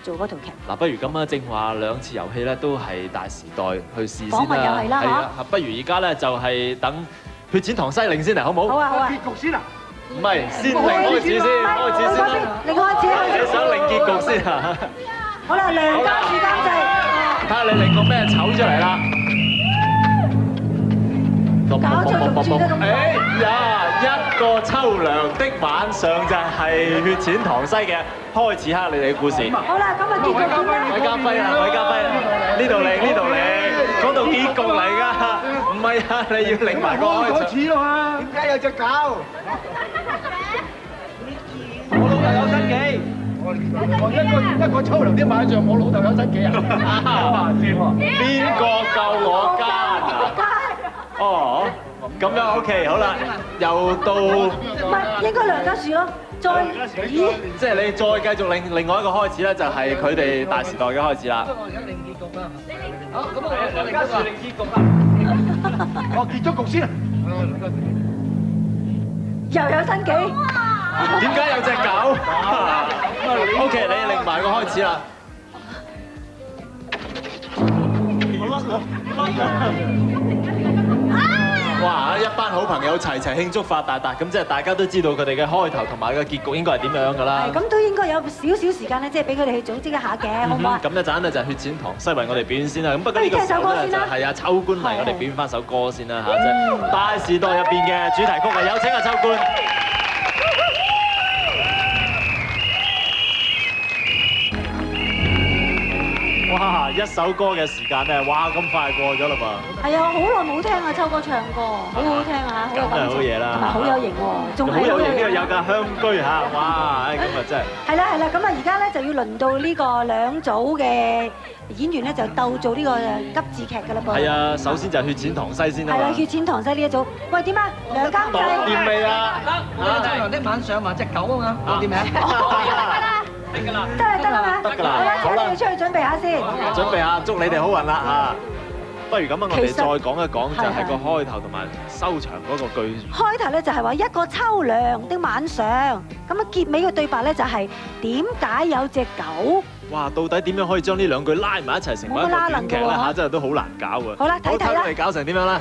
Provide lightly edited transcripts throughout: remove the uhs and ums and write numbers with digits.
做嗰套劇。嗱，不如咁啊，正話兩次遊戲咧都係大時代去試先訪問遊戲啦係啊，不如而家咧就係等血濺唐西令先嚟，好唔好？好啊好啊。結局先啊！唔係，先令開始先，開始先啦。令開始。你想令結局先啊？好啦，梁家樹監製。睇下你令個咩醜出嚟啦！搞錯仲轉得咁快。哎呀，一個秋涼的晚上就係血濺唐西嘅開始，你哋嘅故事。好啦，咁啊結局點咧？韋家輝啦，韋家輝，呢度嚟，呢度嚟，講到結局嚟㗎，唔係啊，你要令埋個開始咯嘛？點解有隻狗？我老豆有身紀。我一個秋涼的晚上，我老豆有身紀啊！邊個救我奸啊？哦，咁樣 OK， 好啦，又到唔係應該梁家樹咯，再咦？即係你再繼續另外一個開始咧，就係佢哋大時代嘅開始啦。我而家令結局啦。好，咁啊，梁家樹令結局啦。我結咗局先啊！又有新紀。點解有隻狗？OK， 你令埋個開始啦。哇！一班好朋友齊齊慶祝發達達，咁即係大家都知道佢哋嘅開頭同埋個結局應該係點樣㗎啦。係，咁都應該有少少時間咧，即係俾佢哋去組織一下嘅，好唔好啊？咁一陣咧就係血濺唐西為我哋表演先啦。咁不過呢個時候咧就係阿秋官為我哋表演翻首歌先啦嚇，即係《大時代》入邊嘅主題曲啊！有請阿秋官。哇！一首歌嘅時間咧，哇咁快過咗啦噃。係啊，好耐冇聽啊，秋哥唱歌，好好聽啊，好有感情，好嘢啦，同埋好有型喎，仲係好有型，呢個有架香居嚇，哇！咁啊真係。係啦係啦，咁啊而家咧就要輪到呢個兩組嘅演員咧就鬥做呢個急智劇㗎啦噃。係啊，首先就係血濺唐西先啦。係啦，血濺唐西呢一組，喂點啊？梁監製。掂未啊？秋涼的晚上話隻狗啊嘛，講掂未啊？得㗎啦，得啦嘛，得㗎啦，好啦，你出去準備下先。準備下，祝你哋好運啦嚇！不如咁啊，我哋再講一講就係個開頭同埋收場嗰個句。開頭咧就係話一個秋涼的晚上，咁啊結尾嘅對白咧就係點解有隻狗？哇！到底點樣可以將呢兩句拉埋一齊成為一個短劇咧嚇？真係都好難搞喎。好啦，睇睇啦。我哋搞成點樣啦？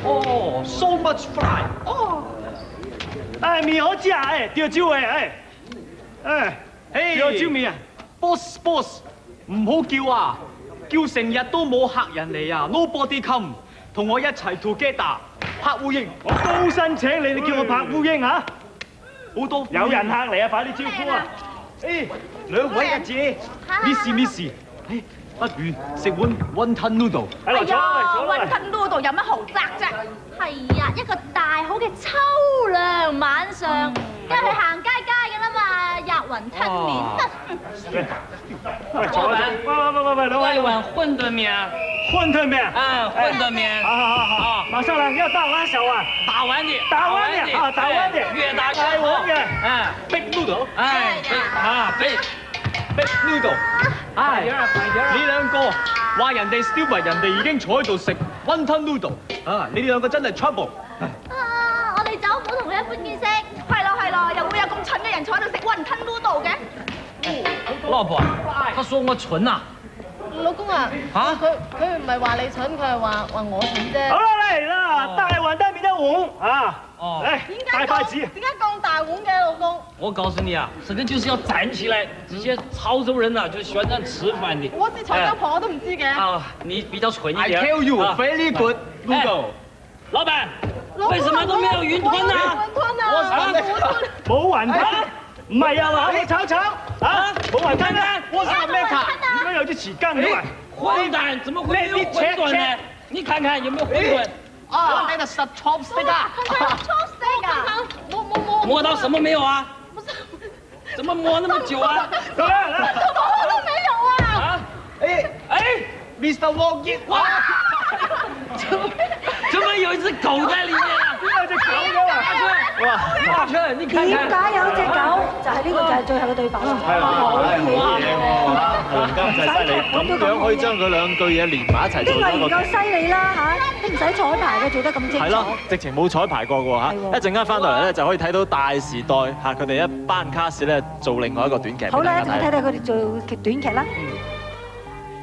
哦 ，so much fly， 哦，誒面可知啊？誒掉招誒掉招面啊 ，boss， 唔好叫啊，叫成日都冇客人嚟啊 ，nobody come， 同我一齊 together， 拍烏蠅，我高薪請你，你叫我拍烏蠅嚇？好多有人客嚟啊，快啲招呼啊！誒，兩位阿姐 ，miss， 誒。不如食碗 wonton noodle。哎呀 ，wonton noodle 有乜豪宅啫？係啊，一個大好嘅秋涼晚上，梗係去行街嘅啦嘛，吔雲吞麵。老闆，喂，兩位，一碗馄饨麵。馄饨麵。嗯，馄饨麵。好，馬上來，要大碗小碗？大碗的。大碗的啊，大碗的，越大越大碗嘅。嗯 ，big noodle。哎，big noodle。唉，你兩個話人哋 stupid， 人哋已經坐喺度食 wonton noodle 啊！你哋兩個真係 trouble。啊，我哋走虎同佢一般見識。係咯，又會有咁蠢嘅人坐喺度食 wonton noodle 嘅。老婆，他說我蠢啊。老公啊，佢唔係話你蠢，佢係話我蠢啫。好啦，嚟啦，大碗帶麵的碗啊！哦，來，大筷子。點解咁大碗嘅，老公？我告訴你啊，這個就是要站起來。這些潮州人啊，就喜歡這樣吃飯的。我是潮州婆，我都唔知嘅。啊，你比較蠢一點。 I tell you, very good noodle。老闆，為什麼都沒有雲吞呢？冇雲吞，唔係啊嘛？你炒啊？冇雲吞啊？我是個咩卡？點解有啲匙羹嘅？混蛋，怎麼會沒有餛飩呢？你看看有沒有餛飩？啊，那個是 chopstick 啊 ，chopstick 啊，摸到什麼沒有啊？怎麼摸那麼久啊？來，我都沒有啊！啊？哎 ，Mr. Wong 哇！怎麼有一隻狗在裡面啊？邊有隻狗㗎？拿出來，你看點看。解有隻狗？就係呢個就係最後嘅對白啦。係好嘢喎！梁家真係犀利，咁樣可以將佢兩句嘢連埋一齊做呢個咗個研究犀利啦嚇，都唔使彩排嘅，做得咁精係咯彩。，直情冇彩排過嘅喎嚇。係喎一陣間翻到嚟咧，就可以睇到大時代嚇佢哋一班卡士咧做另外一個短劇俾好啦，一陣大家睇。睇睇佢哋做短劇啦。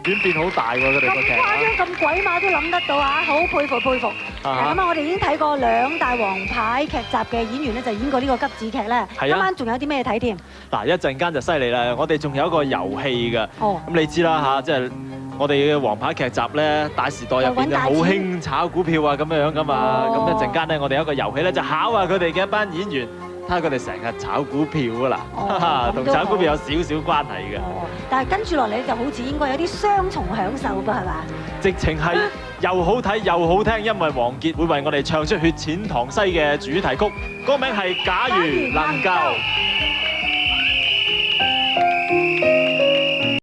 轉變好大喎，佢哋個劇。咁誇張咁鬼馬都諗得到啊！好佩服佩服。咁啊，我哋已經睇過兩大王牌劇集嘅演員咧，就演過呢個急子劇咧。係啊今晚仲有啲咩睇添？嗱，一陣間就犀利啦！我哋仲有一個遊戲㗎。哦咁你知啦嚇，即係我哋嘅王牌劇集咧，大時代入邊就好興炒股票啊咁樣噶嘛。咁哦一陣間咧，我哋有一個遊戲咧，就考下佢哋嘅一班演員，睇下佢哋成日炒股票㗎啦哦，同炒股票有少少關係嘅。哦，但係跟住落嚟就好似應該有啲雙重享受噃，係嘛？直情係又好睇又好聽，因為王傑會為我哋唱出《血淺塘西》嘅主題曲，歌名係《假如能夠》。